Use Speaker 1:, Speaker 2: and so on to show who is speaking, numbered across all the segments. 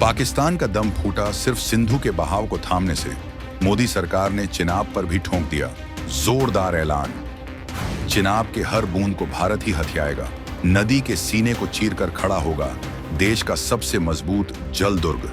Speaker 1: पाकिस्तान का दम फूटा सिर्फ सिंधु के बहाव को थामने से। मोदी सरकार ने चिनाब पर भी ठोंक दिया जोरदार ऐलान। चिनाब के हर बूंद को भारत ही हथियाएगा, नदी के सीने को चीरकर खड़ा होगा देश का सबसे मजबूत जल दुर्ग।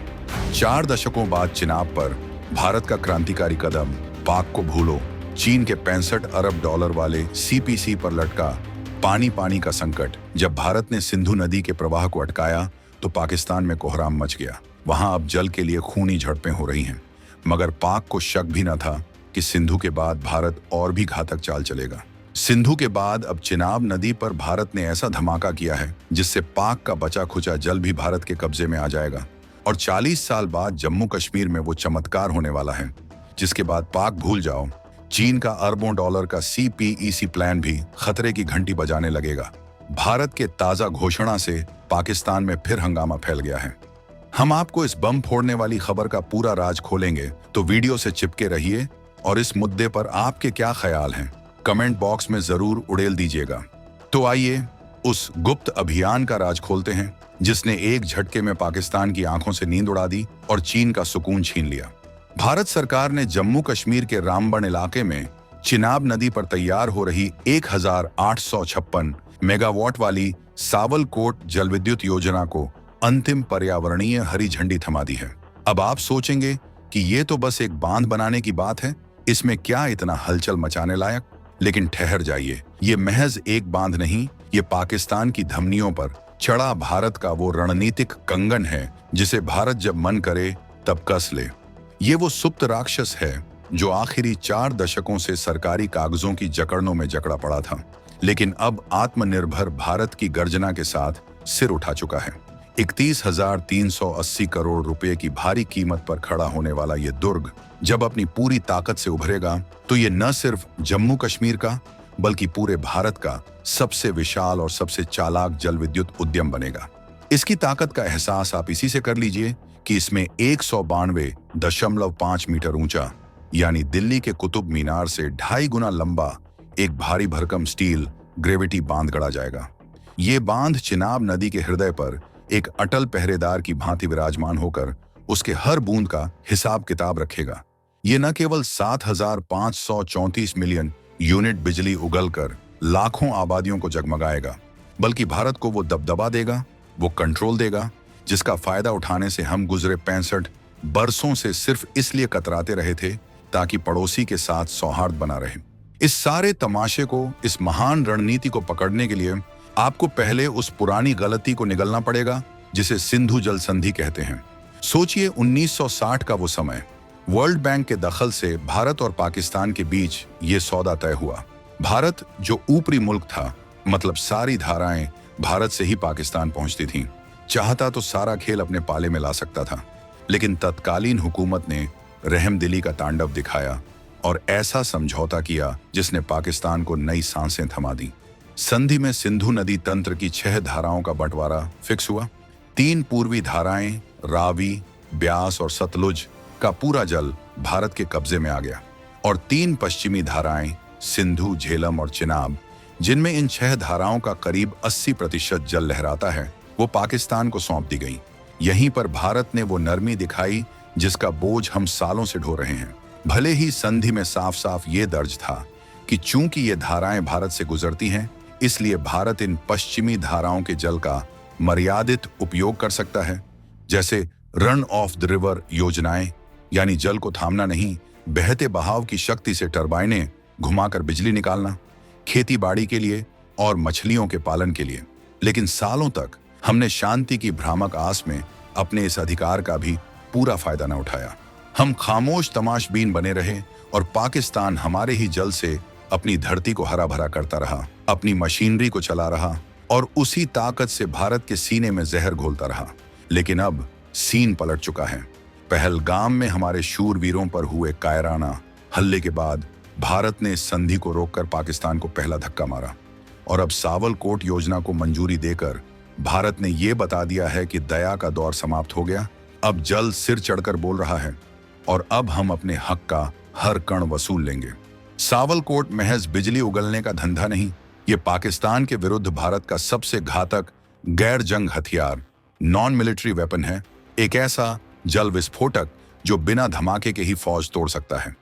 Speaker 1: 4 दशकों बाद चिनाब पर भारत का क्रांतिकारी कदम। पाक को भूलो, चीन के 65 अरब डॉलर वाले सीपीसी पर लटका पानी पानी का संकट। जब भारत ने सिंधु नदी के प्रवाह को अटकाया तो पाकिस्तान में कोहराम मच गया। वहां अब जल के लिए खूनी झड़पें हो रही हैं, मगर पाक को शक भी न था कि सिंधु के बाद भारत और भी घातक चाल चलेगा। सिंधु के बाद अब चिनाब नदी पर भारत ने ऐसा धमाका किया है जिससे पाक का बचा खुचा जल भी भारत के कब्जे में आ जाएगा। और 40 साल बाद जम्मू कश्मीर में वो चमत्कार होने वाला है जिसके बाद पाक भूल जाओ, चीन का अरबों डॉलर का सीपीईसी प्लान भी खतरे की घंटी बजाने लगेगा। भारत के ताजा घोषणा से पाकिस्तान में फिर हंगामा फैल गया है। हम आपको इस बम फोड़ने वाली खबर का पूरा राज खोलेंगे, तो वीडियो से चिपके रहिए। और इस मुद्दे पर आपके क्या ख्याल हैं, कमेंट बॉक्स में जरूर उड़ेल दीजिएगा। तो आइए उस गुप्त अभियान का राज खोलते हैं जिसने एक झटके में पाकिस्तान की आंखों से नींद उड़ा दी और चीन का सुकून छीन लिया। भारत सरकार ने जम्मू कश्मीर के रामबन इलाके में चिनाब नदी पर तैयार हो रही 1856 मेगावाट वाली सावलकोट जलविद्युत योजना को अंतिम पर्यावरणीय हरी झंडी थमा दी है। अब आप सोचेंगे कि ये तो बस एक बांध बनाने की बात है, इसमें क्या इतना हलचल मचाने लायक। लेकिन ठहर जाइए, ये महज एक बांध नहीं, ये पाकिस्तान की धमनियों पर चढ़ा भारत का वो रणनीतिक कंगन है जिसे भारत जब मन करे तब कस ले। ये वो सुप्त राक्षस है जो आखिरी 4 दशकों से सरकारी कागजों की जकड़नों में जकड़ा पड़ा था, लेकिन अब आत्मनिर्भर भारत की गर्जना के साथ सिर उठा चुका है। 31,380 करोड़ रुपए की भारी कीमत पर खड़ा होने वाला ये दुर्ग जब अपनी पूरी ताकत से उभरेगा तो ये न सिर्फ जम्मू कश्मीर का बल्कि पूरे भारत का सबसे विशाल और सबसे चालाक जल विद्युत उद्यम बनेगा। इसकी ताकत का एहसास आप इसी से कर लीजिए कि इसमें 192.5 मीटर ऊंचा, यानी दिल्ली के कुतुब मीनार से 2.5 गुना लंबा एक भारी भरकम स्टील ग्रेविटी बांध गढ़ा जाएगा। ये बांध चिनाब नदी के हृदय पर एक अटल पहरेदार की भांति विराजमान होकर उसके हर बूंद का हिसाब किताब रखेगा। ये न केवल 7,534 मिलियन यूनिट बिजली उगलकर लाखों आबादियों को जगमगाएगा, बल्कि भारत को वो दबदबा देगा, वो कंट्रोल देगा जिसका फायदा उठाने से हम गुजरे 65 बरसों से सिर्फ इसलिए कतराते रहे थे ताकि पड़ोसी के साथ सौहार्द बना रहे। इस सारे तमाशे को, इस महान रणनीति को पकड़ने के लिए आपको पहले उस पुरानी गलती को निगलना पड़ेगा जिसे सिंधु जल संधि कहते हैं। सोचिए 1960 का वो समय, वर्ल्ड बैंक के दखल से भारत और पाकिस्तान के बीच ये सौदा तय हुआ। भारत जो ऊपरी मुल्क था, मतलब सारी धाराएं भारत से ही पाकिस्तान पहुंचती थीं। चाहता तो सारा खेल अपने पाले में ला सकता था, लेकिन तत्कालीन हुकूमत ने रहमदिली का तांडव दिखाया और ऐसा समझौता किया जिसने पाकिस्तान को नई सांसें थमा दी। संधि में सिंधु नदी तंत्र की 6 धाराओं का बंटवारा फिक्स हुआ। 3 पूर्वी धाराएं रावी, ब्यास और सतलुज का पूरा जल भारत के कब्जे में आ गया और 3 पश्चिमी धाराएं सिंधु, झेलम और चिनाब, जिनमें इन 6 धाराओं का करीब 80% जल लहराता है, वो पाकिस्तान को सौंप दी गई। यहीं पर भारत ने वो नरमी दिखाई जिसका बोझ हम सालों से ढो रहे हैं। भले ही संधि में साफ साफ ये दर्ज था कि चूंकि ये धाराएं भारत से गुजरती हैं, इसलिए भारत इन पश्चिमी धाराओं के जल का मर्यादित उपयोग कर सकता है, जैसे रन ऑफ द रिवर योजनाएं, यानी जल को थामना नहीं, बहते बहाव की शक्ति से टरबाइनें घुमाकर बिजली निकालना, खेती बाड़ी के लिए और मछलियों के पालन के लिए। लेकिन सालों तक हमने शांति की भ्रामक आस में अपने इस अधिकार का भी पूरा फायदा न उठाया। हम खामोश तमाशबीन बने रहे और पाकिस्तान हमारे ही जल से अपनी धरती को हरा भरा करता रहा, अपनी मशीनरी को चला रहा और उसी ताकत से भारत के सीने में जहर घोलता रहा। लेकिन अब सीन पलट चुका है। पहलगाम में हमारे शूरवीरों पर हुए कायराना हल्ले के बाद भारत ने इस संधि को रोककर पाकिस्तान को पहला धक्का मारा और अब सावलकोट योजना को मंजूरी देकर भारत ने ये बता दिया है कि दया का दौर समाप्त हो गया। अब जल सिर चढ़कर बोल रहा है और अब हम अपने हक का हर कण वसूल लेंगे। सावलकोट महज बिजली उगलने का धंधा नहीं, ये पाकिस्तान के विरुद्ध भारत का सबसे घातक गैर जंग हथियार, नॉन मिलिट्री वेपन है एक ऐसा जल विस्फोटक जो बिना धमाके के ही फौज तोड़ सकता है।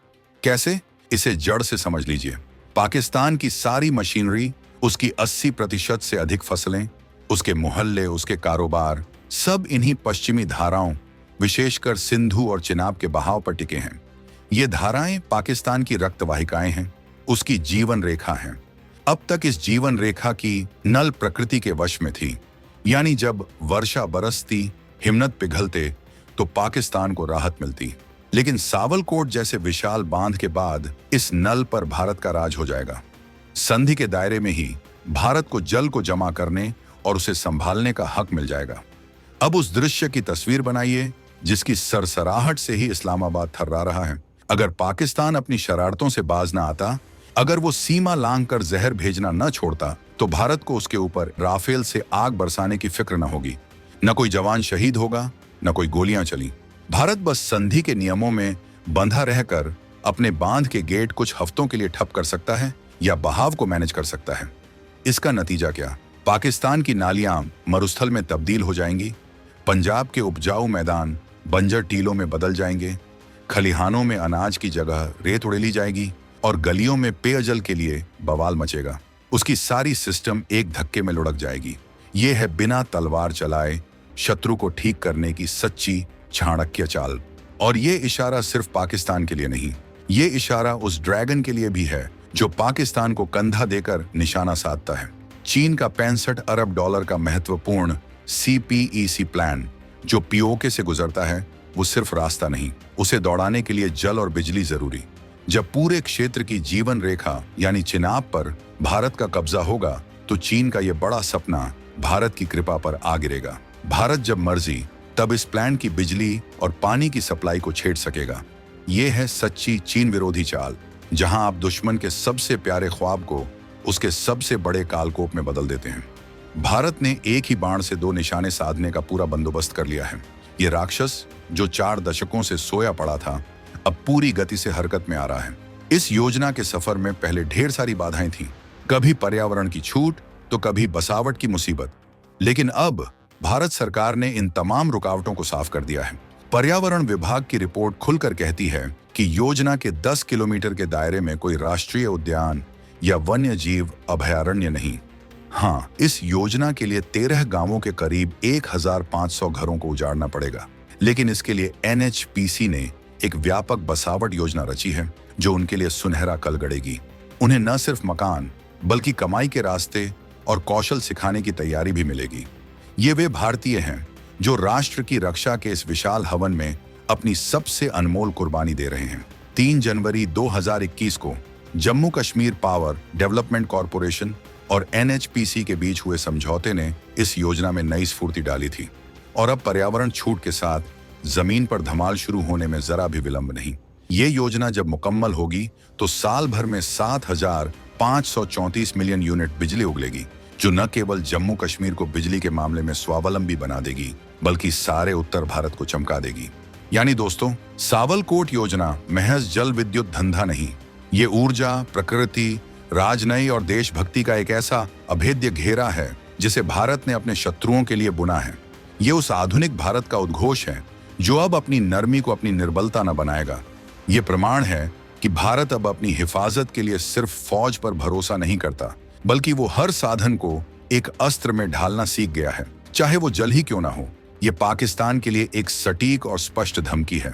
Speaker 1: कैसे? इसे जड़ से समझ लीजिए। पाकिस्तान की सारी मशीनरी, उसकी 80% से अधिक फसलें, उसके मोहल्ले, उसके कारोबार, सब इन्हीं पश्चिमी धाराओं, विशेषकर सिंधु और चिनाब के बहाव पर टिके हैं। ये धाराएं पाकिस्तान की रक्तवाहिकाएं हैं, उसकी जीवन रेखा हैं। अब तक इस जीवन रेखा की नल प्रकृति के वश में थी, यानी जब वर्षा बरसती, हिमनद पिघलते तो पाकिस्तान को राहत मिलती। लेकिन सावलकोट जैसे विशाल बांध के बाद इस नल पर भारत का राज हो जाएगा। संधि के दायरे में ही भारत को जल को जमा करने और उसे संभालने का हक मिल जाएगा। अब उस दृश्य की तस्वीर बनाइए जिसकी सरसराहट से ही इस्लामाबाद थर्रा रहा है। अगर पाकिस्तान अपनी शरारतों से बाज ना आता, अगर वो सीमा लांघ कर जहर भेजना न छोड़ता, तो भारत को उसके ऊपर राफेल से आग बरसाने की फिक्र न होगी। न कोई जवान शहीद होगा, न कोई गोलियां चली। भारत बस संधि के नियमों में बंधा रहकर अपने बांध के गेट कुछ हफ्तों के लिए ठप कर सकता है या बहाव को मैनेज कर सकता है। इसका नतीजा क्या? पाकिस्तान की नालियां मरुस्थल में तब्दील हो जाएंगी, पंजाब के उपजाऊ मैदान बंजर टीलों में बदल जाएंगे, खलिहानों में अनाज की जगह रेत उड़ेली जाएगी और गलियों में पेयजल के लिए बवाल मचेगा। उसकी सारी सिस्टम एक धक्के में लुढ़क जाएगी। ये है बिना तलवार चलाए शत्रु को ठीक करने की सच्ची चाणक्य चाल। और ये इशारा सिर्फ पाकिस्तान के लिए नहीं, ये इशारा उस ड्रैगन के लिए भी है जो पाकिस्तान को कंधा देकर निशाना साधता है। चीन का 65 अरब डॉलर का महत्वपूर्ण CPEC प्लान जो पीओके से गुजरता है, वो सिर्फ रास्ता नहीं, उसे दौड़ाने के लिए जल और बिजली जरूरी। जब पूरे क्षेत्र की जीवन रेखा यानी चिनाब पर भारत का कब्जा होगा, तो चीन का यह बड़ा सपना भारत की कृपा पर आ गिरेगा। भारत जब मर्जी तब इस प्लान की बिजली और पानी की सप्लाई को छेड़ सकेगा। ये है सच्ची चीन विरोधी चाल, जहां आप दुश्मन के सबसे प्यारे ख्वाब को उसके सबसे बड़े कालकोप में बदल देते हैं। भारत ने एक ही बाण से 2 निशाने साधने का पूरा बंदोबस्त कर लिया है। ये राक्षस जो 4 दशकों से सोया पड़ा था, अब पूरी गति से हरकत में आ रहा है। इस योजना के सफर में पहले ढेर सारी बाधाएं थीं, कभी पर्यावरण की छूट तो कभी बसावट की मुसीबत। लेकिन अब भारत सरकार ने इन तमाम रुकावटों को साफ कर दिया है। पर्यावरण विभाग की रिपोर्ट खुलकर कहती है कि योजना के 10 किलोमीटर के दायरे में कोई राष्ट्रीय उद्यान या वन्य जीव अभयारण्य नहीं। हाँ, इस योजना के लिए 13 गांवों के करीब 1500 घरों को उजाड़ना पड़ेगा। लेकिन इसके लिए NHPC ने एक व्यापक बसावट योजना रची है जो उनके लिए सुनहरा कल गढ़ेगी। उन्हें न सिर्फ मकान बल्कि कमाई के रास्ते और कौशल सिखाने की तैयारी भी मिलेगी। ये वे भारतीय हैं जो राष्ट्र की रक्षा के इस विशाल हवन में अपनी सबसे अनमोल कुर्बानी दे रहे हैं। 3 जनवरी 2021 को Jammu Kashmir power development corporation और NHPC के बीच हुए समझौते ने इस योजना में नई स्फूर्ति डाली थी। और अब पर्यावरण छूट के साथ जमीन पर धमाल शुरू होने में जरा भी विलंब नहीं। ये योजना जब मुकम्मल होगी तो साल भर में 7,534 मिलियन यूनिट बिजली उगलेगी, जो न केवल जम्मू कश्मीर को बिजली के मामले में स्वावलंबी बना देगी बल्कि सारे उत्तर भारत को चमका देगी। यानी दोस्तों, सावलकोट योजना महज जल विद्युत धंधा नहीं, ये ऊर्जा, प्रकृति, राजनयी और देशभक्ति का एक ऐसा अभेद्य घेरा है जिसे भारत ने अपने शत्रुओं के लिए बुना है। ये उस आधुनिक भारत का उद्घोष है जो अब अपनी नरमी को अपनी निर्बलता न बनाएगा। ये प्रमाण है कि भारत अब अपनी हिफाजत के लिए सिर्फ फौज पर भरोसा नहीं करता, बल्कि वो हर साधन को एक अस्त्र में ढालना सीख गया है, चाहे वो जल ही क्यों ना हो। ये पाकिस्तान के लिए एक सटीक और स्पष्ट धमकी है।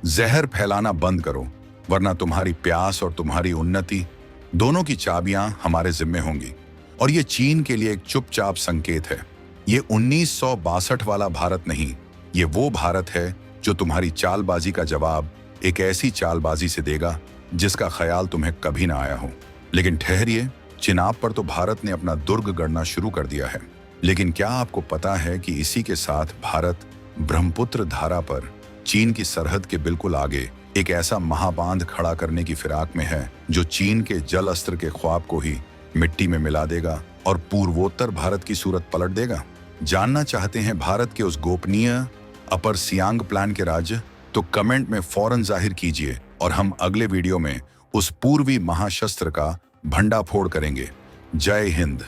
Speaker 1: जहर फैलाना बंद करो, वरना तुम्हारी प्यास और तुम्हारी उन्नति दोनों की चाबियां हमारे जिम्मे होंगी। और ये चीन के लिए एक चुपचाप संकेत है। ये 1962 वाला भारत नहीं, ये वो भारत है जो तुम्हारी चालबाजी का जवाब एक ऐसी चालबाजी से देगा जिसका ख्याल तुम्हें कभी ना आया हो। लेकिन ठहरिए, चिनाब पर तो भारत ने अपना दुर्ग गढ़ना शुरू कर दिया है। लेकिन क्या आपको पता है कि इसी के साथ भारत ब्रह्मपुत्र धारा पर चीन की सरहद के बिल्कुल आगे एक ऐसा महाबांध खड़ा करने की फिराक में है जो चीन के जल अस्त्र के ख्वाब को ही मिट्टी में मिला देगा और पूर्वोत्तर भारत की सूरत पलट देगा। जानना चाहते हैं भारत के उस गोपनीय अपर सियांग प्लान के राज्य? तो कमेंट में फौरन जाहिर कीजिए और हम अगले वीडियो में उस पूर्वी महाशस्त्र का भंडाफोड़ करेंगे। जय हिंद।